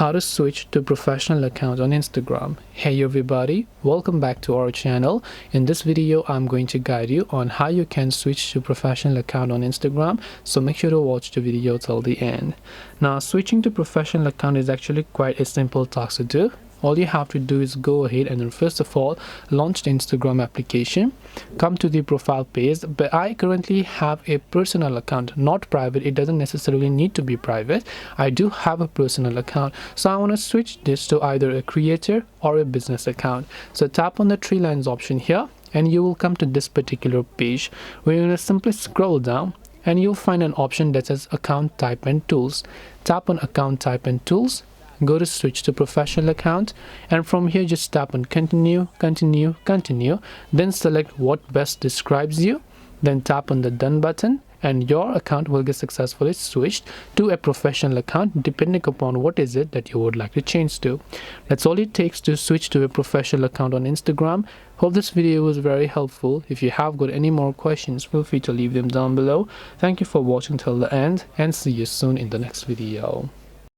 how to switch to professional account on Instagram. Hey everybody, welcome back to our channel. In this video I'm going to guide you on how you can switch to professional account on Instagram, so make sure to watch the video till the end. Now switching to professional account is actually quite a simple task to do. All you have to do is go ahead and then first of all launch the Instagram application, come to the profile page. But I currently have a personal account, not private. It doesn't necessarily need to be private. I do have a personal account, so I want to switch this to either a creator or a business account. So tap on the three lines option here and you will come to this particular page where you're going to simply scroll down and you'll find an option that says account type and tools. Tap on account type and tools, go to switch to professional account, and from here just tap on continue, then select what best describes you, then tap on the done button, and your account will get successfully switched to a professional account depending upon what is it that you would like to change to. That's all it takes to switch to a professional account on Instagram. Hope this video was very helpful. If you have got any more questions, feel free to leave them down below. Thank you for watching till the end and see you soon in the next video.